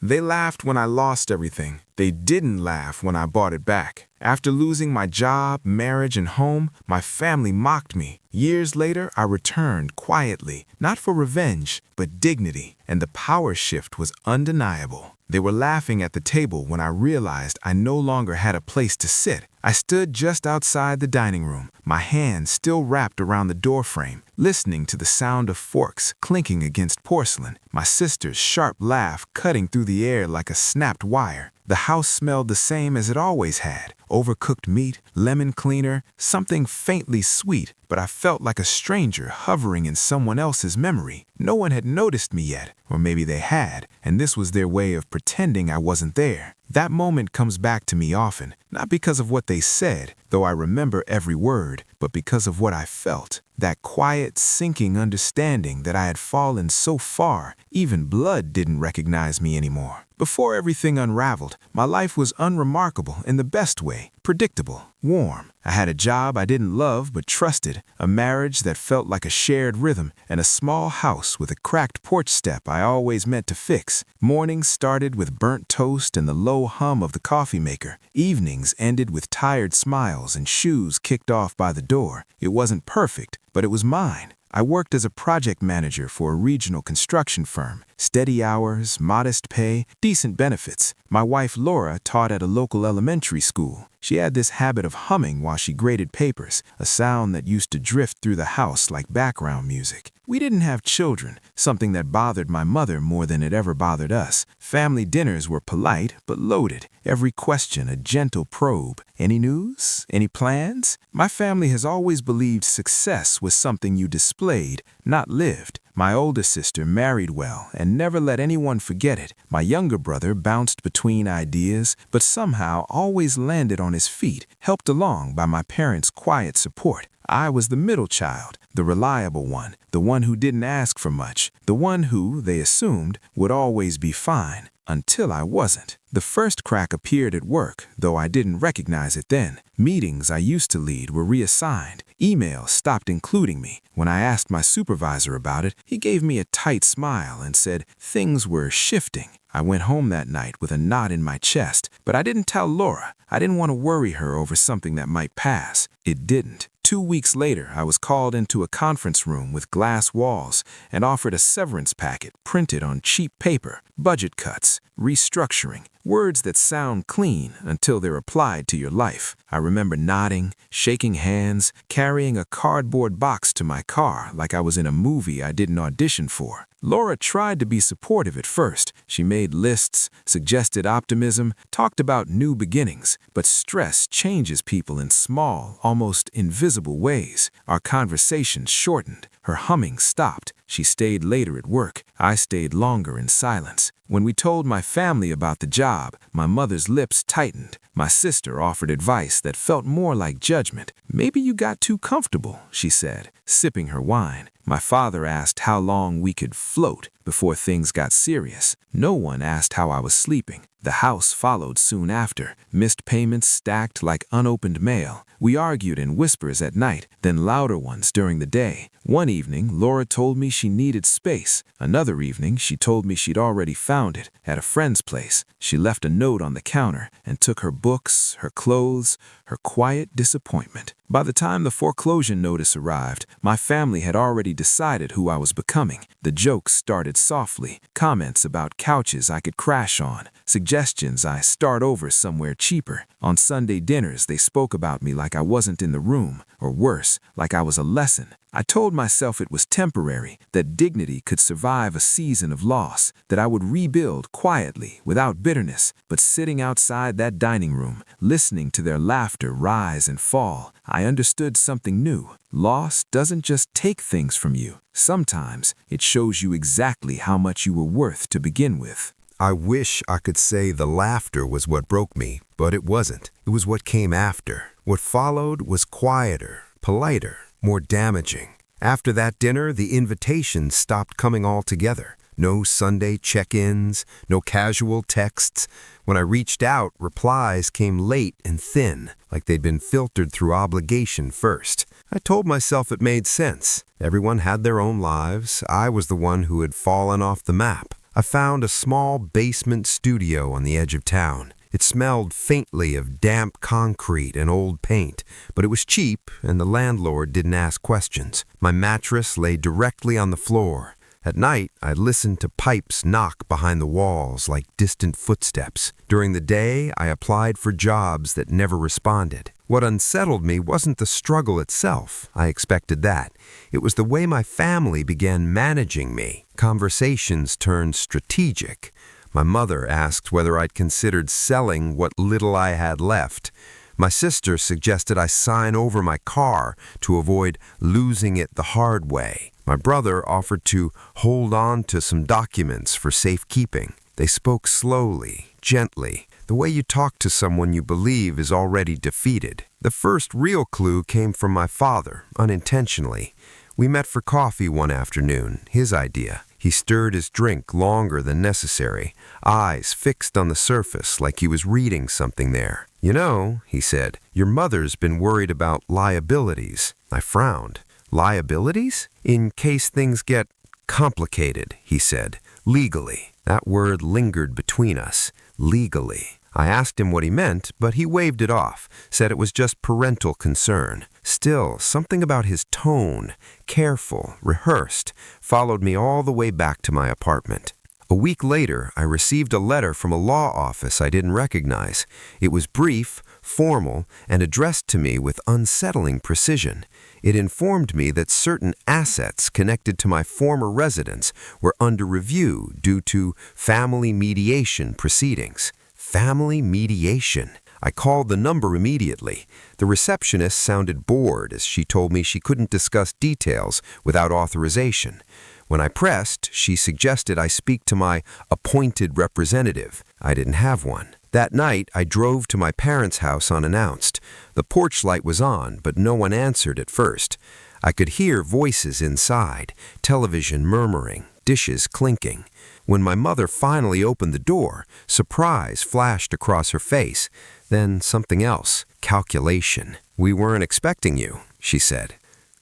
They laughed when I lost everything. They didn't laugh when I bought it back. After losing my job, marriage, and home, my family mocked me. Years later, I returned quietly, not for revenge, but dignity, and the power shift was undeniable. They were laughing at the table when I realized I no longer had a place to sit. I stood just outside the dining room, my hands still wrapped around the doorframe, listening to the sound of forks clinking against porcelain, my sister's sharp laugh cutting through the air like a snapped wire. The house smelled the same as it always had, overcooked meat, lemon cleaner, something faintly sweet, but I felt like a stranger hovering in someone else's memory. No one had noticed me yet, or maybe they had, and this was their way of pretending I wasn't there. That moment comes back to me often, not because of what they said, though I remember every word, but because of what I felt. That quiet, sinking understanding that I had fallen so far, even blood didn't recognize me anymore. Before everything unraveled, my life was unremarkable in the best way, predictable, warm. I had a job I didn't love but trusted, a marriage that felt like a shared rhythm, and a small house with a cracked porch step I always meant to fix. Mornings started with burnt toast and the low hum of the coffee maker. Evenings ended with tired smiles and shoes kicked off by the door. It wasn't perfect, but it was mine. I worked as a project manager for a regional construction firm. Steady hours, modest pay, decent benefits. My wife Laura taught at a local elementary school. She had this habit of humming while she graded papers, a sound that used to drift through the house like background music. We didn't have children, something that bothered my mother more than it ever bothered us. Family dinners were polite but loaded, every question a gentle probe. Any news? Any plans? My family has always believed success was something you displayed, not lived. My older sister married well and never let anyone forget it. My younger brother bounced between ideas, but somehow always landed on his feet, helped along by my parents' quiet support. I was the middle child, the reliable one, the one who didn't ask for much, the one who, they assumed, would always be fine. Until I wasn't. The first crack appeared at work, though I didn't recognize it then. Meetings I used to lead were reassigned. Emails stopped including me. When I asked my supervisor about it, he gave me a tight smile and said things were shifting. I went home that night with a knot in my chest, but I didn't tell Laura. I didn't want to worry her over something that might pass. It didn't. 2 weeks later, I was called into a conference room with glass walls and offered a severance packet printed on cheap paper, budget cuts, restructuring, words that sound clean until they're applied to your life. I remember nodding, shaking hands, carrying a cardboard box to my car like I was in a movie I didn't audition for. Laura tried to be supportive at first. She made lists, suggested optimism, talked about new beginnings, but stress changes people in small, almost invisible ways. Our conversation shortened. Her humming stopped. She stayed later at work. I stayed longer in silence. When we told my family about the job, my mother's lips tightened. My sister offered advice that felt more like judgment. "Maybe you got too comfortable," she said, sipping her wine. My father asked how long we could float before things got serious. No one asked how I was sleeping. The house followed soon after, missed payments stacked like unopened mail. We argued in whispers at night, then louder ones during the day. One evening, Laura told me she needed space. Another evening, she told me she'd already found it at a friend's place. She left a note on the counter and took her books, her clothes, her quiet disappointment. By the time the foreclosure notice arrived, my family had already decided who I was becoming. The jokes started softly, comments about couches I could crash on, suggestions I start over somewhere cheaper. On Sunday dinners, they spoke about me like I wasn't in the room, or worse, like I was a lesson. I told myself it was temporary, that dignity could survive a season of loss, that I would rebuild quietly, without bitterness. But sitting outside that dining room, listening to their laughter rise and fall, I understood something new. Loss doesn't just take things from you. Sometimes it shows you exactly how much you were worth to begin with. I wish I could say the laughter was what broke me, but it wasn't. It was what came after. What followed was quieter, politer, more damaging. After that dinner, the invitations stopped coming altogether. No Sunday check-ins, no casual texts. When I reached out, replies came late and thin, like they'd been filtered through obligation first. I told myself it made sense. Everyone had their own lives. I was the one who had fallen off the map. I found a small basement studio on the edge of town. It smelled faintly of damp concrete and old paint, but it was cheap and the landlord didn't ask questions. My mattress lay directly on the floor. At night, I listened to pipes knock behind the walls like distant footsteps. During the day, I applied for jobs that never responded. What unsettled me wasn't the struggle itself. I expected that. It was the way my family began managing me. Conversations turned strategic. My mother asked whether I'd considered selling what little I had left. My sister suggested I sign over my car to avoid losing it the hard way. My brother offered to hold on to some documents for safekeeping. They spoke slowly, gently, the way you talk to someone you believe is already defeated. The first real clue came from my father, unintentionally. We met for coffee one afternoon, his idea. He stirred his drink longer than necessary, eyes fixed on the surface like he was reading something there. "You know," he said, "your mother's been worried about liabilities." I frowned. "Liabilities?" "In case things get complicated," he said, "legally." That word lingered between us, legally. I asked him what he meant, but he waved it off, said it was just parental concern. Still, something about his tone, careful, rehearsed, followed me all the way back to my apartment. A week later, I received a letter from a law office I didn't recognize. It was brief, formal, and addressed to me with unsettling precision. It informed me that certain assets connected to my former residence were under review due to family mediation proceedings. Family mediation. I called the number immediately. The receptionist sounded bored as she told me she couldn't discuss details without authorization. When I pressed, she suggested I speak to my appointed representative. I didn't have one. That night, I drove to my parents' house unannounced. The porch light was on, but no one answered at first. I could hear voices inside, television murmuring, dishes clinking. When my mother finally opened the door, surprise flashed across her face. Then something else, calculation. "We weren't expecting you," she said.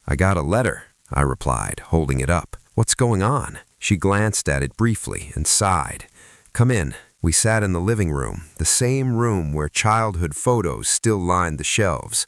"I got a letter," I replied, holding it up. "What's going on?" She glanced at it briefly and sighed. "Come in." We sat in the living room, the same room where childhood photos still lined the shelves.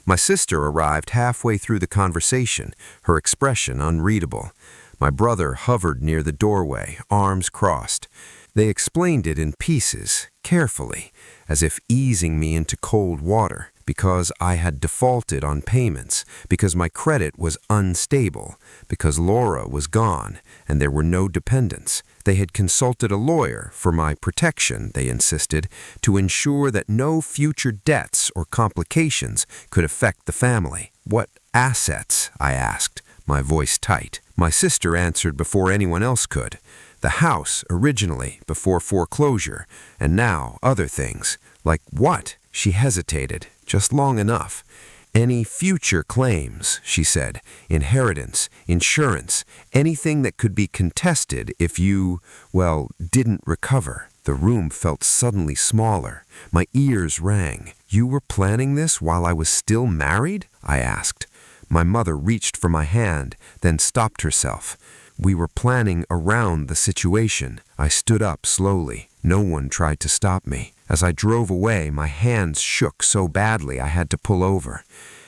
My sister arrived halfway through the conversation, her expression unreadable. My brother hovered near the doorway, arms crossed. They explained it in pieces, carefully, as if easing me into cold water, because I had defaulted on payments, because my credit was unstable, because Laura was gone, and there were no dependents. They had consulted a lawyer for my protection, they insisted, to ensure that no future debts or complications could affect the family. "What assets?" I asked, my voice tight. My sister answered before anyone else could. "The house, originally, before foreclosure, and now other things." "Like what?" She hesitated, just long enough. "Any future claims," she said. "Inheritance, insurance, anything that could be contested if you, well, didn't recover." The room felt suddenly smaller. My ears rang. "You were planning this while I was still married?" I asked. My mother reached for my hand, then stopped herself. "We were planning around the situation." I stood up slowly. No one tried to stop me. As I drove away, my hands shook so badly I had to pull over.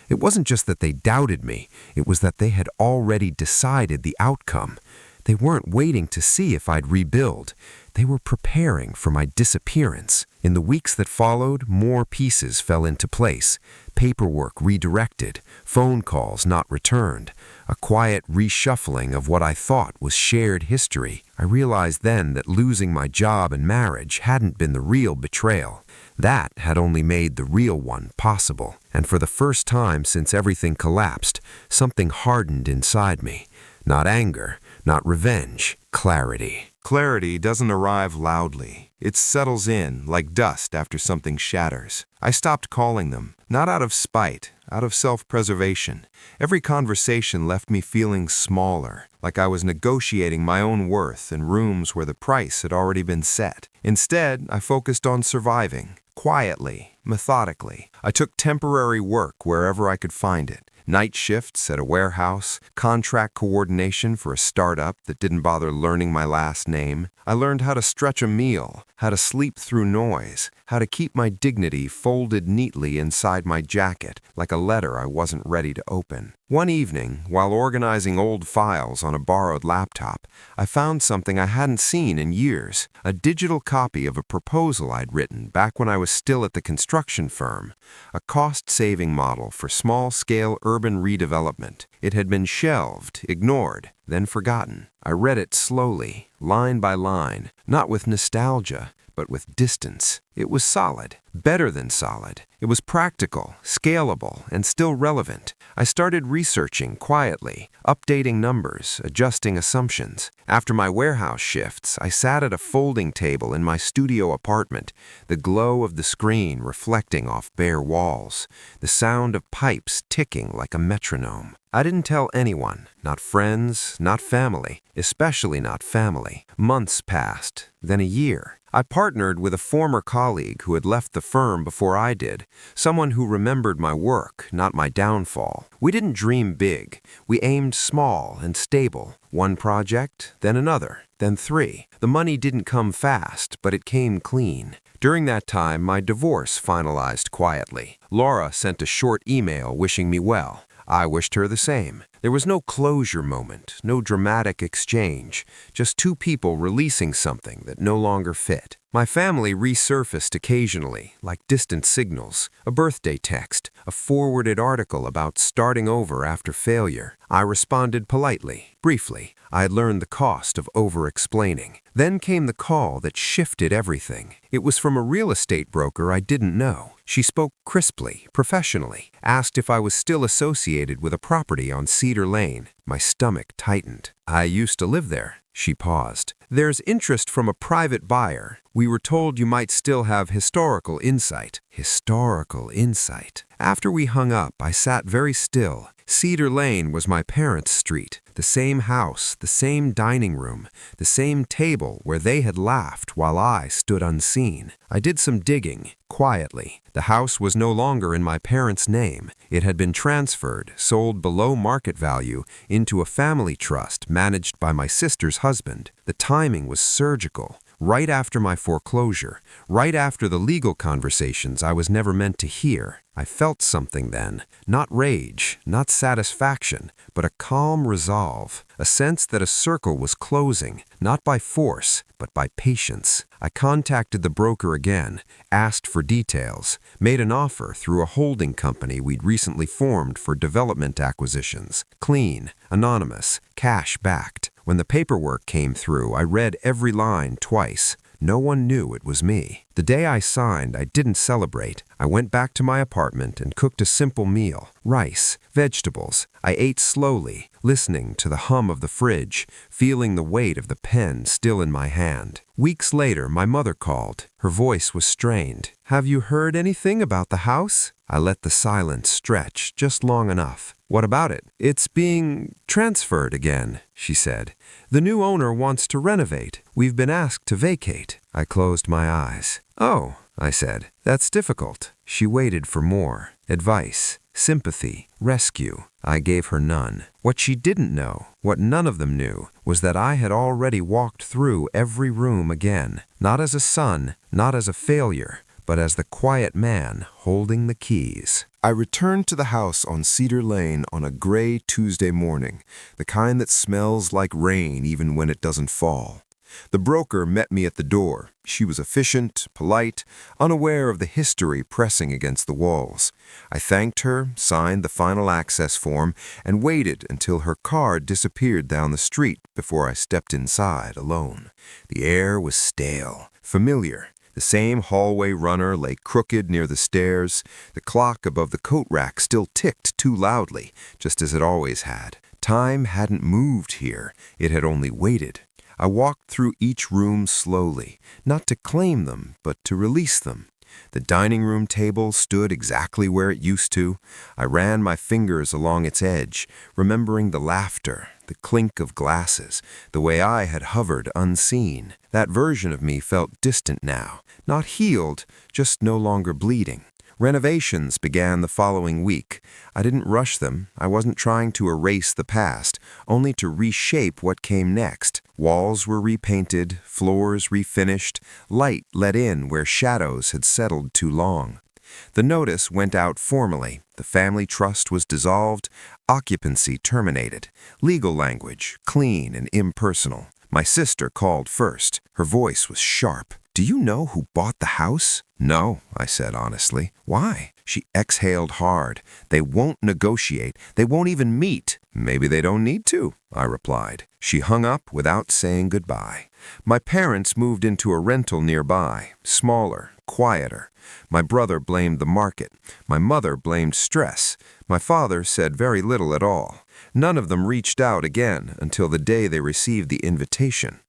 It wasn't just that they doubted me, it was that they had already decided the outcome. They weren't waiting to see if I'd rebuild. They were preparing for my disappearance. In the weeks that followed, more pieces fell into place. Paperwork redirected, phone calls not returned, a quiet reshuffling of what I thought was shared history. I realized then that losing my job and marriage hadn't been the real betrayal. That had only made the real one possible. And for the first time since everything collapsed, something hardened inside me. Not anger, not revenge, clarity. Clarity doesn't arrive loudly. It settles in like dust after something shatters. I stopped calling them, not out of spite, out of self-preservation. Every conversation left me feeling smaller, like I was negotiating my own worth in rooms where the price had already been set. Instead, I focused on surviving, quietly, methodically. I took temporary work wherever I could find it. Night shifts at a warehouse, contract coordination for a startup that didn't bother learning my last name. I learned how to stretch a meal, how to sleep through noise, how to keep my dignity folded neatly inside my jacket like a letter I wasn't ready to open. One evening, while organizing old files on a borrowed laptop, I found something I hadn't seen in years, a digital copy of a proposal I'd written back when I was still at the construction firm, a cost-saving model for small-scale urban redevelopment. It had been shelved, ignored, then forgotten. I read it slowly, line by line, not with nostalgia, but with distance. It was solid, better than solid. It was practical, scalable, and still relevant. I started researching quietly, updating numbers, adjusting assumptions. After my warehouse shifts, I sat at a folding table in my studio apartment, the glow of the screen reflecting off bare walls, the sound of pipes ticking like a metronome. I didn't tell anyone, not friends, not family, especially not family. Months passed, then a year. I partnered with a former colleague who had left the firm before I did, someone who remembered my work, not my downfall. We didn't dream big. We aimed small and stable. One project, then another, then three. The money didn't come fast, but it came clean. During that time, my divorce finalized quietly. Laura sent a short email wishing me well. I wished her the same. There was no closure moment, no dramatic exchange, just two people releasing something that no longer fit. My family resurfaced occasionally, like distant signals, a birthday text, a forwarded article about starting over after failure. I responded politely, briefly. I had learned the cost of over-explaining. Then came the call that shifted everything. It was from a real estate broker I didn't know. She spoke crisply, professionally, asked if I was still associated with a property on Cedar Lane. My stomach tightened. I used to live there. She paused. There's interest from a private buyer. We were told you might still have historical insight. Historical insight. After we hung up, I sat very still. Cedar Lane was my parents' street. The same house, the same dining room, the same table where they had laughed while I stood unseen. I did some digging, quietly. The house was no longer in my parents' name. It had been transferred, sold below market value, into a family trust managed by my sister's husband. The timing was surgical. Right after my foreclosure, right after the legal conversations I was never meant to hear. I felt something then, not rage, not satisfaction, but a calm resolve, a sense that a circle was closing, not by force, but by patience. I contacted the broker again, asked for details, made an offer through a holding company we'd recently formed for development acquisitions. Clean, anonymous, cash-backed. When the paperwork came through, I read every line twice. No one knew it was me. The day I signed, I didn't celebrate. I went back to my apartment and cooked a simple meal. Rice, vegetables. I ate slowly, listening to the hum of the fridge, feeling the weight of the pen still in my hand. Weeks later, my mother called. Her voice was strained. "Have you heard anything about the house?" I let the silence stretch just long enough. "What about it?" "It's being transferred again," she said. "The new owner wants to renovate. We've been asked to vacate." I closed my eyes. "Oh," I said, "that's difficult." She waited for more. Advice, sympathy, rescue. I gave her none. What she didn't know, what none of them knew, was that I had already walked through every room again, not as a son, not as a failure, but as the quiet man holding the keys. I returned to the house on Cedar Lane on a gray Tuesday morning, the kind that smells like rain even when it doesn't fall. The broker met me at the door. She was efficient, polite, unaware of the history pressing against the walls. I thanked her, signed the final access form, and waited until her car disappeared down the street before I stepped inside alone. The air was stale, familiar. The same hallway runner lay crooked near the stairs. The clock above the coat rack still ticked too loudly, just as it always had. Time hadn't moved here. It had only waited. I walked through each room slowly, not to claim them, but to release them. The dining room table stood exactly where it used to. I ran my fingers along its edge, remembering the laughter, the clink of glasses, the way I had hovered unseen. That version of me felt distant now, not healed, just no longer bleeding. Renovations began the following week. I didn't rush them. I wasn't trying to erase the past, only to reshape what came next. Walls were repainted, floors refinished, light let in where shadows had settled too long. The notice went out formally. The family trust was dissolved, occupancy terminated. Legal language, clean and impersonal. My sister called first. Her voice was sharp. "Do you know who bought the house?" "No," I said honestly. "Why?" She exhaled hard. "They won't negotiate. They won't even meet." "Maybe they don't need to," I replied. She hung up without saying goodbye. My parents moved into a rental nearby, smaller, quieter. My brother blamed the market. My mother blamed stress. My father said very little at all. None of them reached out again until the day they received the invitation.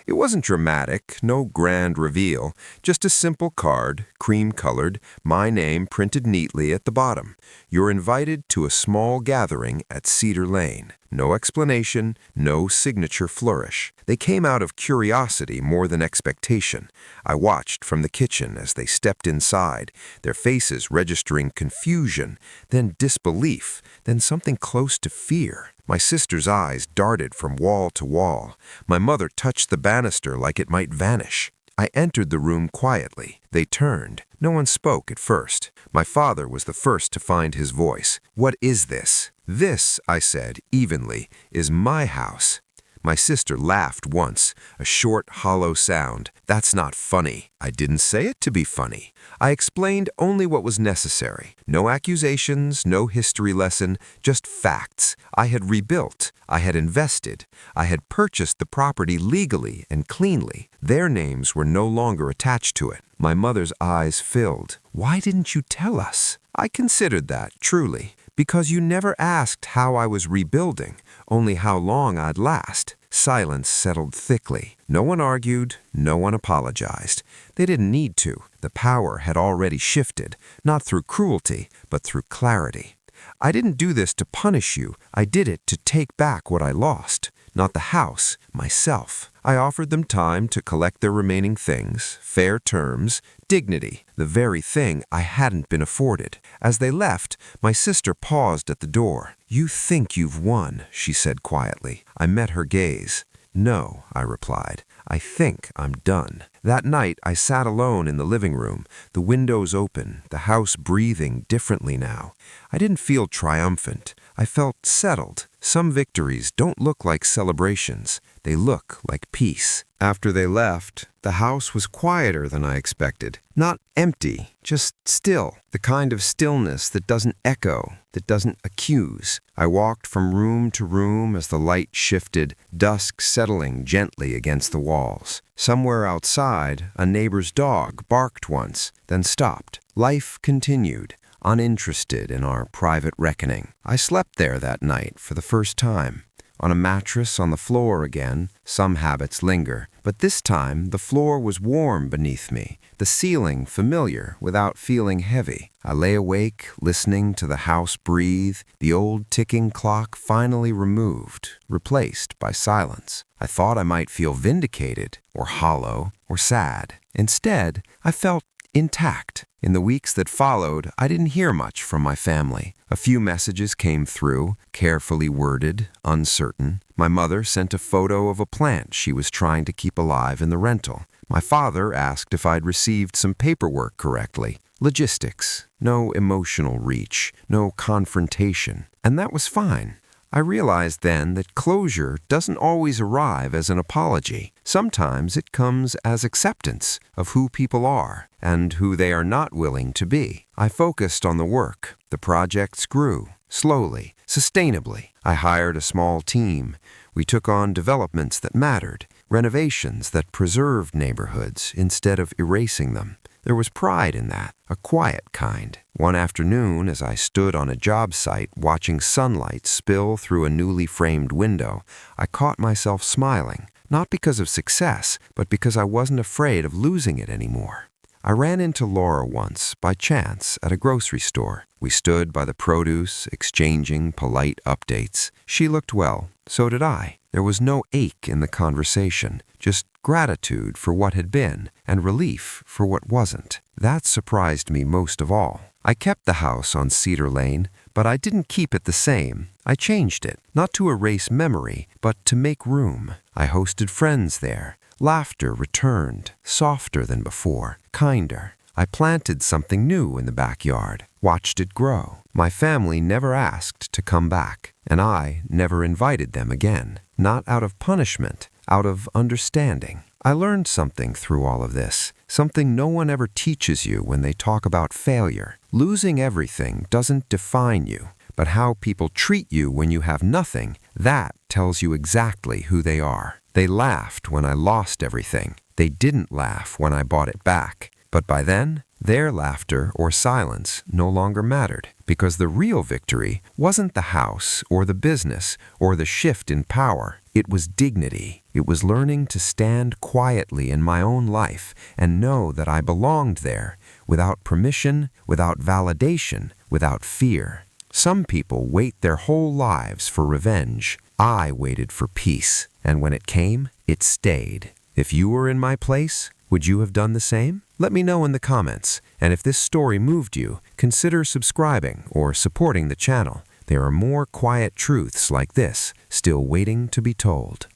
It wasn't dramatic, no grand reveal, just a simple card, cream-colored, my name printed neatly at the bottom. "You're invited to a small gathering at Cedar Lane." No explanation, no signature flourish. They came out of curiosity more than expectation. I watched from the kitchen as they stepped inside, their faces registering confusion, then disbelief, then something close to fear. My sister's eyes darted from wall to wall. My mother touched the banister like it might vanish. I entered the room quietly. They turned. No one spoke at first. My father was the first to find his voice. "What is this?" "This," I said evenly, "is my house." My sister laughed once, a short, hollow sound. "That's not funny." I didn't say it to be funny. I explained only what was necessary. No accusations, no history lesson, just facts. I had rebuilt. I had invested. I had purchased the property legally and cleanly. Their names were no longer attached to it. My mother's eyes filled. "Why didn't you tell us?" I considered that, truly. "Because you never asked how I was rebuilding, only how long I'd last." Silence settled thickly. No one argued, no one apologized. They didn't need to. The power had already shifted, not through cruelty, but through clarity. I didn't do this to punish you. I did it to take back what I lost. Not the house, myself. I offered them time to collect their remaining things, fair terms, dignity, the very thing I hadn't been afforded. As they left, my sister paused at the door. "You think you've won," she said quietly. I met her gaze. "No," I replied. "I think I'm done." That night, I sat alone in the living room, the windows open, the house breathing differently now. I didn't feel triumphant. I felt settled. Some victories don't look like celebrations. They look like peace. After they left, the house was quieter than I expected. Not empty, just still. The kind of stillness that doesn't echo, that doesn't accuse. I walked from room to room as the light shifted, dusk settling gently against the walls. Somewhere outside, a neighbor's dog barked once, then stopped. Life continued, uninterested in our private reckoning. I slept there that night for the first time. On a mattress on the floor again, some habits linger, but this time the floor was warm beneath me, the ceiling familiar without feeling heavy. I lay awake, listening to the house breathe, the old ticking clock finally removed, replaced by silence. I thought I might feel vindicated, or hollow, or sad. Instead, I felt intact. In the weeks that followed, I didn't hear much from my family. A few messages came through, carefully worded, uncertain. My mother sent a photo of a plant she was trying to keep alive in the rental. My father asked if I'd received some paperwork correctly. Logistics, no emotional reach, no confrontation. And that was fine. I realized then that closure doesn't always arrive as an apology. Sometimes it comes as acceptance of who people are and who they are not willing to be. I focused on the work. The projects grew, slowly, sustainably. I hired a small team. We took on developments that mattered, renovations that preserved neighborhoods instead of erasing them. There was pride in that, a quiet kind. One afternoon, as I stood on a job site watching sunlight spill through a newly framed window, I caught myself smiling, not because of success, but because I wasn't afraid of losing it anymore. I ran into Laura once, by chance, at a grocery store. We stood by the produce, exchanging polite updates. She looked well, so did I. There was no ache in the conversation, just gratitude for what had been, and relief for what wasn't. That surprised me most of all. I kept the house on Cedar Lane, but I didn't keep it the same. I changed it, not to erase memory, but to make room. I hosted friends there. Laughter returned, softer than before, kinder. I planted something new in the backyard, watched it grow. My family never asked to come back, and I never invited them again. Not out of punishment, out of understanding. I learned something through all of this, something no one ever teaches you when they talk about failure. Losing everything doesn't define you, but how people treat you when you have nothing, that tells you exactly who they are. They laughed when I lost everything. They didn't laugh when I bought it back. But by then, their laughter or silence no longer mattered, because the real victory wasn't the house or the business or the shift in power. It was dignity. It was learning to stand quietly in my own life and know that I belonged there, without permission, without validation, without fear. Some people wait their whole lives for revenge. I waited for peace, and when it came, it stayed. If you were in my place, would you have done the same? Let me know in the comments, and if this story moved you, consider subscribing or supporting the channel. There are more quiet truths like this still waiting to be told.